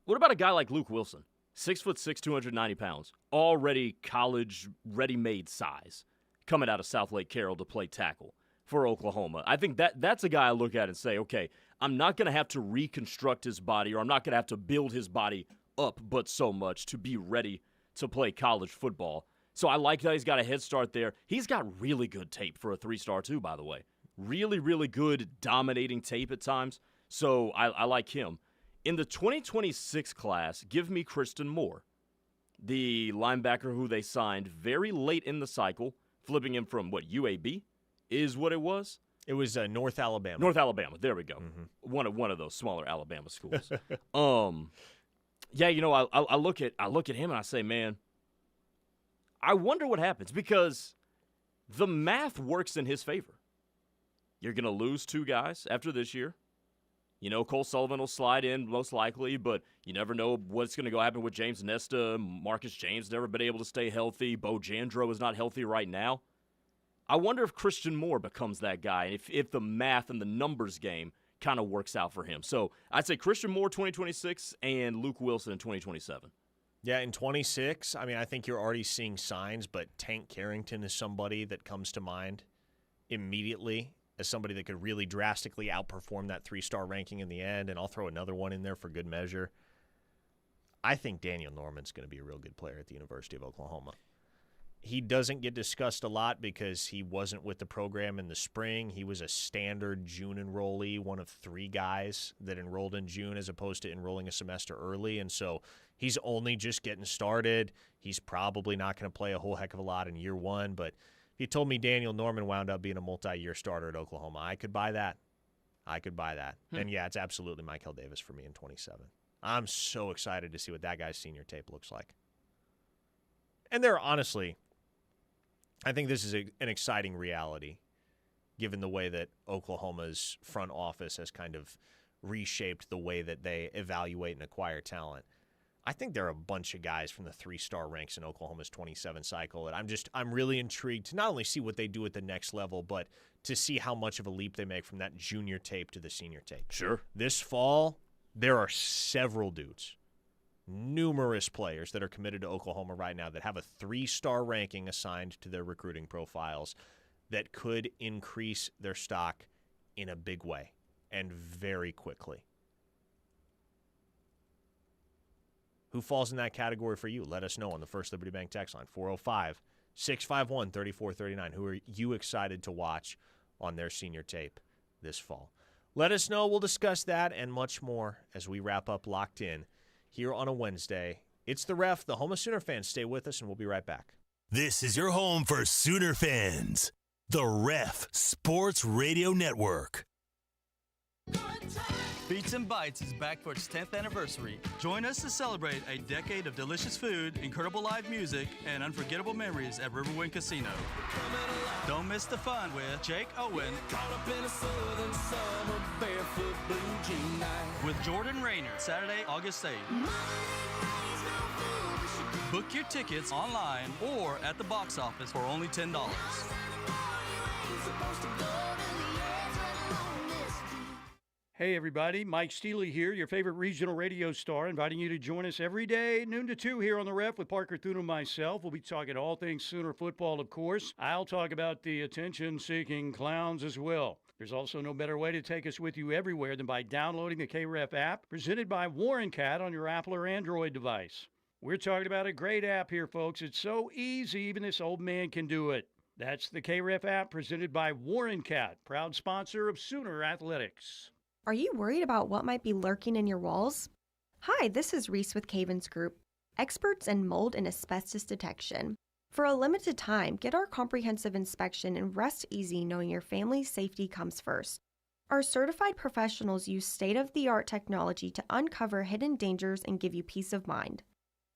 What about a guy like Luke Wilson? 6'6", 290 pounds, already college ready-made size, coming out of South Lake Carroll to play tackle for Oklahoma. I think that's a guy I look at and say, okay, I'm not going to have to reconstruct his body, or I'm not going to have to build his body up but so much to be ready to play college football. So I like that he's got a head start there. He's got really good tape for a 3-star too, by the way. Really, really good dominating tape at times. So I like him. In the 2026 class, give me Kristen Moore. the linebacker who they signed very late in the cycle, flipping him from, UAB is what it was? It was North Alabama. North Alabama. There we go. One of those smaller Alabama schools. Yeah, I look at him and I say, man, I wonder what happens because the math works in his favor. You're going to lose 2 guys after this year. Cole Sullivan will slide in most likely, but you never know what's going to go happen with James Nesta. Marcus James never been able to stay healthy. Bo Jandro is not healthy right now. I wonder if Christian Moore becomes that guy, and if the math and the numbers game kind of works out for him. So I'd say Christian Moore 2026 and Luke Wilson in 2027. Yeah, in 26, I think you're already seeing signs, but Tank Carrington is somebody that comes to mind immediately as somebody that could really drastically outperform that 3-star ranking in the end, and I'll throw another one in there for good measure. I think Daniel Norman's going to be a real good player at the University of Oklahoma. He doesn't get discussed a lot because he wasn't with the program in the spring. He was a standard June enrollee, one of 3 guys that enrolled in June as opposed to enrolling a semester early. And so he's only just getting started. He's probably not going to play a whole heck of a lot in year 1. But if you told me Daniel Norman wound up being a multi-year starter at Oklahoma, I could buy that. And yeah, it's absolutely Michael Davis for me in 27. I'm so excited to see what that guy's senior tape looks like. And there, honestly, I think this is an exciting reality, given the way that Oklahoma's front office has kind of reshaped the way that they evaluate and acquire talent. I think there are a bunch of guys from the 3-star ranks in Oklahoma's 27 cycle that I'm really intrigued to not only see what they do at the next level, but to see how much of a leap they make from that junior tape to the senior tape. Sure. This fall, there are several dudes, numerous players that are committed to Oklahoma right now that have a 3-star ranking assigned to their recruiting profiles that could increase their stock in a big way and very quickly. Who falls in that category for you? Let us know on the First Liberty Bank text line, 405-651-3439. Who are you excited to watch on their senior tape this fall? Let us know. We'll discuss that and much more as we wrap up Locked In here on a Wednesday. It's The Ref, the home of Sooner fans. Stay with us, and we'll be right back. This is your home for Sooner fans. The Ref Sports Radio Network. Beats and Bites is back for its 10th anniversary. Join us to celebrate a decade of delicious food, incredible live music, and unforgettable memories at Riverwind Casino. Don't miss the fun with Jake Owen, with Jordan Rayner, Saturday, August 8th. Book your tickets online or at the box office for only $10. Hey everybody, Mike Steely here, your favorite regional radio star, inviting you to join us every day, noon to 2 here on The Ref with Parker, Thune, and myself. We'll be talking all things Sooner football, of course. I'll talk about the attention-seeking clowns as well. There's also no better way to take us with you everywhere than by downloading the KREF app, presented by Warren Cat on your Apple or Android device. We're talking about a great app here, folks. It's so easy, even this old man can do it. That's the KREF app, presented by Warren Cat, proud sponsor of Sooner Athletics. Are you worried about what might be lurking in your walls? Hi, this is Reese with Cavens Group, experts in mold and asbestos detection. For a limited time, get our comprehensive inspection and rest easy knowing your family's safety comes first. Our certified professionals use state-of-the-art technology to uncover hidden dangers and give you peace of mind.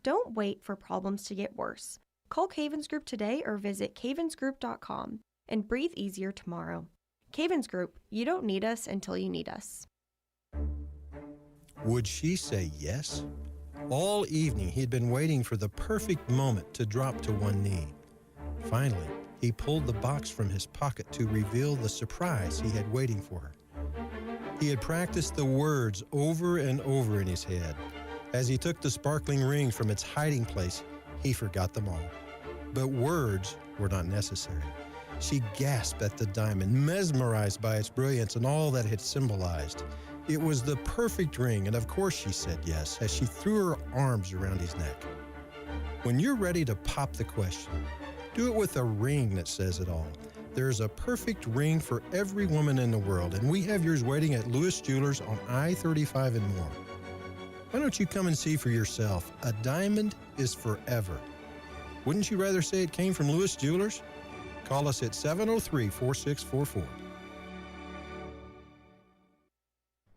Don't wait for problems to get worse. Call Cavens Group today or visit cavensgroup.com and breathe easier tomorrow. Cavens Group, you don't need us until you need us. Would she say yes? All evening, he had been waiting for the perfect moment to drop to one knee. Finally, he pulled the box from his pocket to reveal the surprise he had waiting for her. He had practiced the words over and over in his head. As he took the sparkling ring from its hiding place, he forgot them all. But words were not necessary. She gasped at the diamond, mesmerized by its brilliance and all that it had symbolized. It was the perfect ring, and of course she said yes, as she threw her arms around his neck. When you're ready to pop the question, do it with a ring that says it all. There's a perfect ring for every woman in the world, and we have yours waiting at Lewis Jewelers on I-35 and more. Why don't you come and see for yourself a diamond is forever. Wouldn't you rather say it came from Lewis Jewelers? Call us at 703-4644.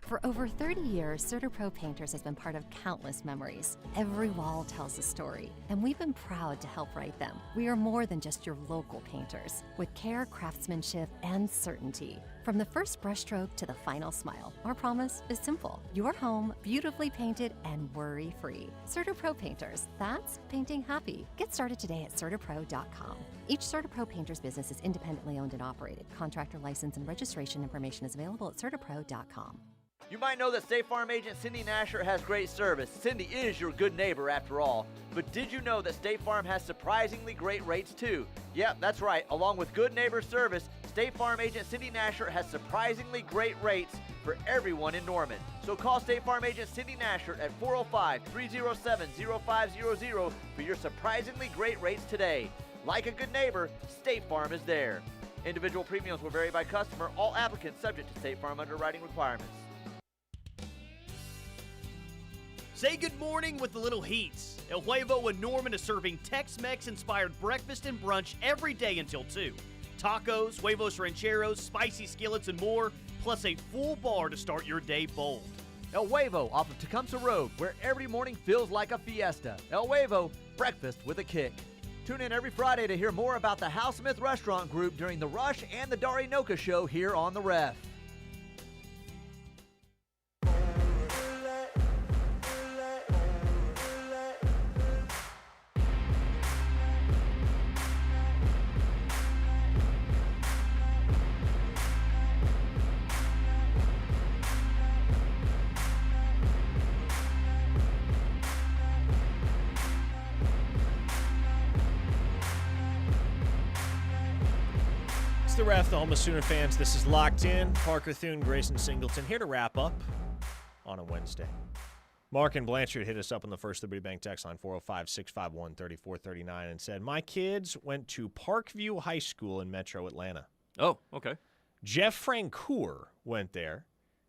For over 30 years, CertaPro Painters has been part of countless memories. Every wall tells a story, and we've been proud to help write them. We are more than just your local painters, with care, craftsmanship, and certainty. From the first brushstroke to the final smile, our promise is simple. Your home, beautifully painted and worry-free. CertaPro Painters, that's painting happy. Get started today at CertaPro.com. Each CertaPro Painters business is independently owned and operated. Contractor license and registration information is available at CertaPro.com. You might know that State Farm agent Cindy Nasher has great service. Cindy is your good neighbor after all. But did you know that State Farm has surprisingly great rates too? Yep, that's right. Along with good neighbor service, State Farm agent Cindy Nasher has surprisingly great rates for everyone in Norman. So call State Farm agent Cindy Nasher at 405-307-0500 for your surprisingly great rates today. Like a good neighbor, State Farm is there. Individual premiums will vary by customer. All applicants subject to State Farm underwriting requirements. Say good morning with the little heats. El Huevo in Norman is serving Tex-Mex inspired breakfast and brunch every day until 2. Tacos, huevos rancheros, spicy skillets, and more, plus a full bar to start your day bold. El Huevo off of Tecumseh Road, where every morning feels like a fiesta. El Huevo, breakfast with a kick. Tune in every Friday to hear more about the Hal Smith Restaurant Group during the Rush and the Dari Noka Show here on The Ref. The Ref, the home of Sooner fans. This is Locked In. Parker, Thune, Grayson, Singleton here to wrap up on a Wednesday. Mark and Blanchard hit us up on the First Liberty Bank text line 405-651-3439 and said, my kids went to Parkview High School in Metro Atlanta. Oh, okay. Jeff Francoeur went there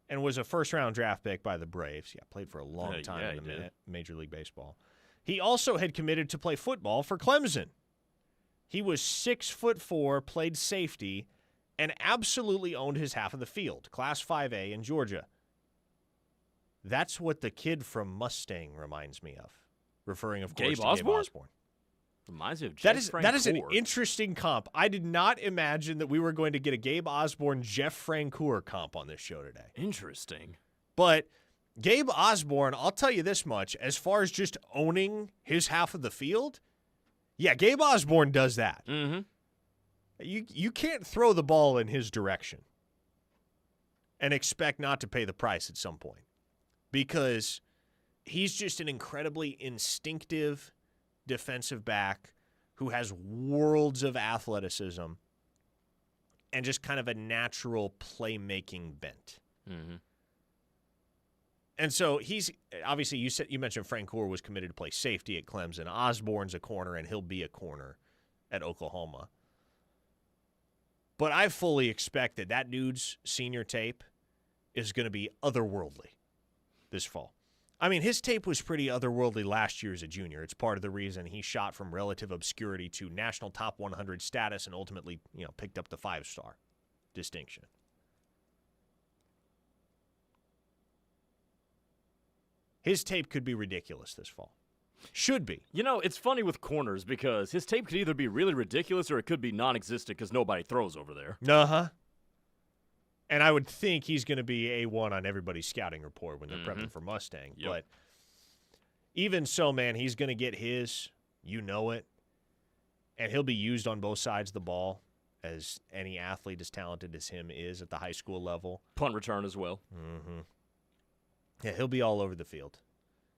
and was a first-round draft pick by the Braves. Yeah, played for a long time in the Major League Baseball. He also had committed to play football for Clemson. He was 6'4", played safety, and absolutely owned his half of the field, Class 5A in Georgia. That's what the kid from Mustang reminds me of, referring, of course, to Gabe Osborne. Reminds me of Jeff Francoeur. That is an interesting comp. I did not imagine that we were going to get a Gabe Osborne, Jeff Francoeur comp on this show today. Interesting. But Gabe Osborne, I'll tell you this much, as far as just owning his half of the field, yeah, Gabe Osborne does that. Mm-hmm. You can't throw the ball in his direction and expect not to pay the price at some point because he's just an incredibly instinctive defensive back who has worlds of athleticism and just kind of a natural playmaking bent. Mm-hmm. And so he's obviously you mentioned Francoeur was committed to play safety at Clemson. Osborne's a corner, and he'll be a corner at Oklahoma. But I fully expect that dude's senior tape is going to be otherworldly this fall. I mean, his tape was pretty otherworldly last year as a junior. It's part of the reason he shot from relative obscurity to national top 100 status and ultimately, picked up the 5-star distinction. His tape could be ridiculous this fall. Should be. It's funny with corners because his tape could either be really ridiculous or it could be non-existent because nobody throws over there. Uh-huh. And I would think he's going to be A1 on everybody's scouting report when they're prepping for Mustang. Yep. But even so, man, he's going to get his. You know it. And he'll be used on both sides of the ball as any athlete as talented as him is at the high school level. Punt return as well. Mm-hmm. Yeah, he'll be all over the field.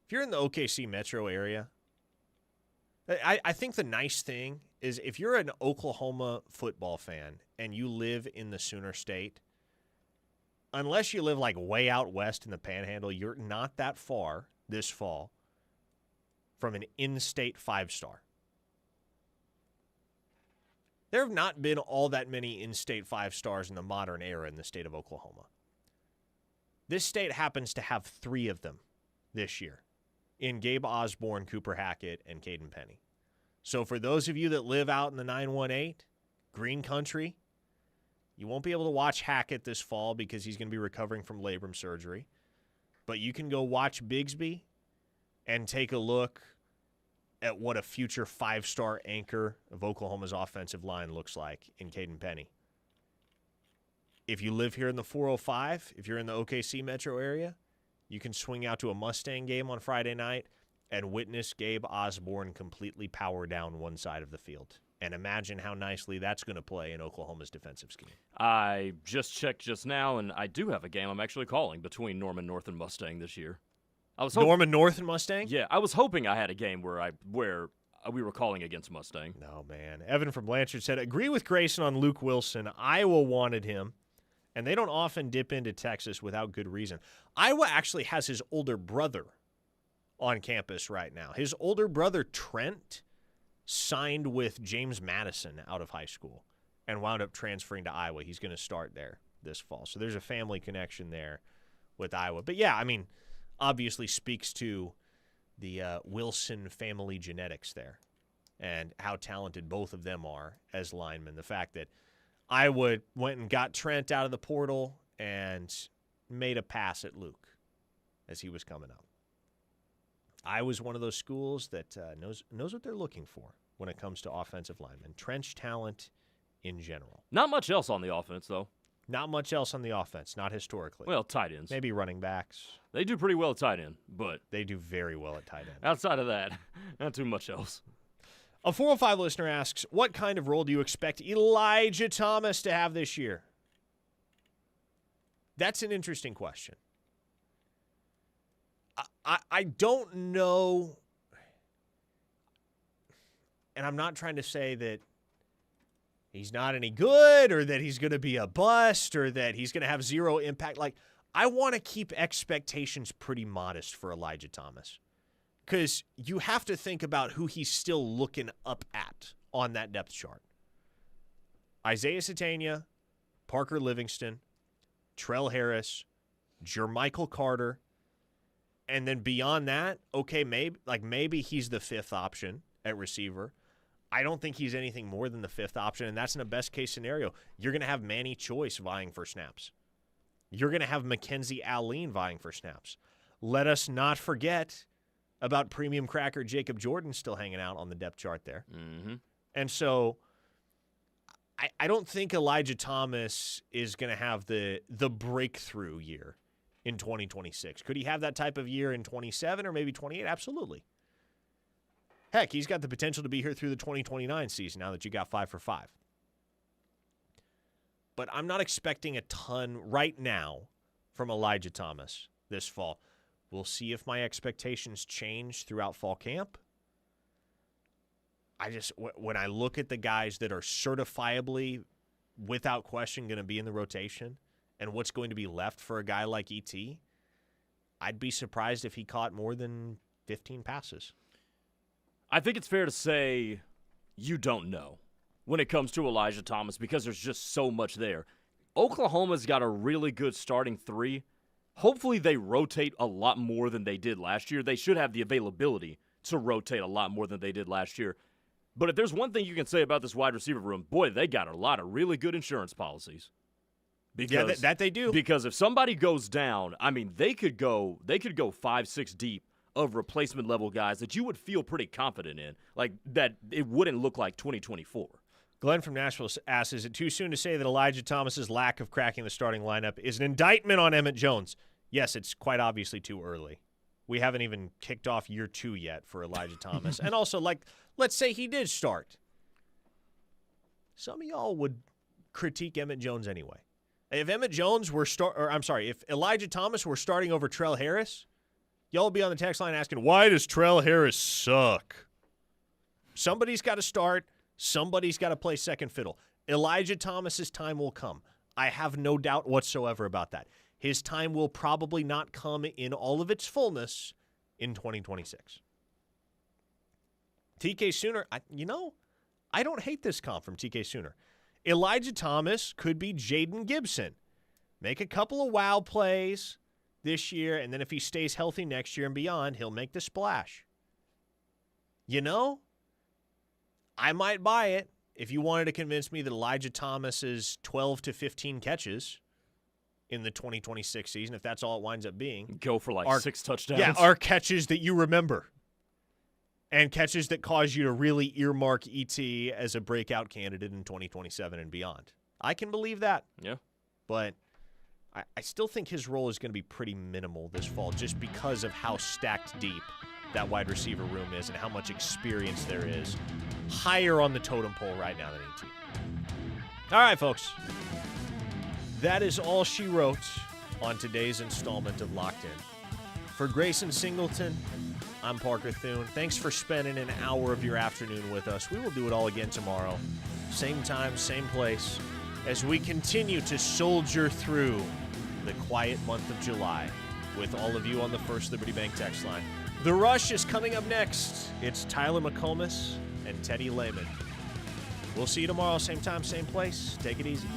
If you're in the OKC metro area, I think the nice thing is if you're an Oklahoma football fan and you live in the Sooner State, unless you live like way out west in the Panhandle, you're not that far this fall from an in-state 5-star. There have not been all that many in-state 5-stars in the modern era in the state of Oklahoma. This state happens to have 3 of them this year in Gabe Osborne, Cooper Hackett, and Caden Penny. So for those of you that live out in the 918, Green Country, you won't be able to watch Hackett this fall because he's going to be recovering from labrum surgery. But you can go watch Bigsby and take a look at what a future 5-star anchor of Oklahoma's offensive line looks like in Caden Penny. If you live here in the 405, if you're in the OKC metro area, you can swing out to a Mustang game on Friday night and witness Gabe Osborne completely power down one side of the field. And imagine how nicely that's going to play in Oklahoma's defensive scheme. I just checked just now, and I do have a game I'm actually calling between Norman North and Mustang this year. Norman North and Mustang? Yeah, I was hoping I had a game where we were calling against Mustang. No, man. Evan from Blanchard said, agree with Grayson on Luke Wilson. Iowa wanted him, and they don't often dip into Texas without good reason. Iowa actually has his older brother on campus right now. His older brother, Trent, signed with James Madison out of high school and wound up transferring to Iowa. He's going to start there this fall. So there's a family connection there with Iowa. But, yeah, I mean, obviously speaks to the Wilson family genetics there and how talented both of them are as linemen. The fact that Iowa went and got Trent out of the portal and made a pass at Luke as he was coming up. Iowa's one of those schools that knows what they're looking for when it comes to offensive linemen. Trench talent in general. Not much else on the offense, though. Not much else on the offense, not historically. Well, tight ends. Maybe running backs. They do pretty well at tight end, but they do very well at tight end. Outside of that, not too much else. A 405 listener asks, what kind of role do you expect Elijah Thomas to have this year? That's an interesting question. I don't know, and I'm not trying to say that he's not any good or that he's going to be a bust or that he's going to have zero impact. Like, I want to keep expectations pretty modest for Elijah Thomas because you have to think about who he's still looking up at on that depth chart. Isaiah Satania, Parker Livingston, Trell Harris, Jermichael Carter, and then beyond that, okay, maybe he's the fifth option at receiver. I don't think he's anything more than the fifth option, and that's in a best-case scenario. You're going to have Manny Choice vying for snaps. You're going to have Mackenzie Allen vying for snaps. Let us not forget about premium cracker Jacob Jordan still hanging out on the depth chart there. Mm-hmm. And so I don't think Elijah Thomas is going to have the breakthrough year in 2026. Could he have that type of year in 27 or maybe 28? Absolutely. Heck, he's got the potential to be here through the 2029 season now that you got 5 for 5. But I'm not expecting a ton right now from Elijah Thomas this fall. We'll see if my expectations change throughout fall camp. When I look at the guys that are certifiably, without question, going to be in the rotation and what's going to be left for a guy like E.T., I'd be surprised if he caught more than 15 passes. I think it's fair to say you don't know when it comes to Elijah Thomas because there's just so much there. Oklahoma's got a really good starting three. Hopefully they rotate a lot more than they did last year. They should have the availability to rotate a lot more than they did last year. But if there's one thing you can say about this wide receiver room, boy, they got a lot of really good insurance policies. Because, that they do. Because if somebody goes down, I mean, they could go 5-6 deep of replacement level guys that you would feel pretty confident in, like that it wouldn't look like 2024. Glenn from Nashville asks, is it too soon to say that Elijah Thomas's lack of cracking the starting lineup is an indictment on Emmett Jones? Yes, it's quite obviously too early. We haven't even kicked off year 2 yet for Elijah Thomas. And also, let's say he did start. Some of y'all would critique Emmett Jones anyway. If Emmett Jones were if Elijah Thomas were starting over Trell Harris, y'all would be on the text line asking, why does Trell Harris suck? Somebody's got to start. Somebody's got to play second fiddle. Elijah Thomas's time will come. I have no doubt whatsoever about that. His time will probably not come in all of its fullness in 2026. TK Sooner, I don't hate this comp from TK Sooner. Elijah Thomas could be Jaden Gibson. Make a couple of wow plays, this year, and then if he stays healthy next year and beyond, he'll make the splash. You know, I might buy it if you wanted to convince me that Elijah Thomas's 12 to 15 catches in the 2026 season, if that's all it winds up being. Go for like 6 touchdowns. Yeah, are catches that you remember. And catches that cause you to really earmark ET as a breakout candidate in 2027 and beyond. I can believe that. Yeah. But I still think his role is going to be pretty minimal this fall just because of how stacked deep that wide receiver room is and how much experience there is. Higher on the totem pole right now than ET. All right, folks. That is all she wrote on today's installment of Locked In. For Grayson Singleton, I'm Parker Thune. Thanks for spending an hour of your afternoon with us. We will do it all again tomorrow. Same time, same place, as we continue to soldier through the quiet month of July with all of you on the First Liberty Bank text line. The Rush is coming up next. It's Tyler McComas and Teddy Lehman. We'll see you tomorrow, same time, same place. Take it easy.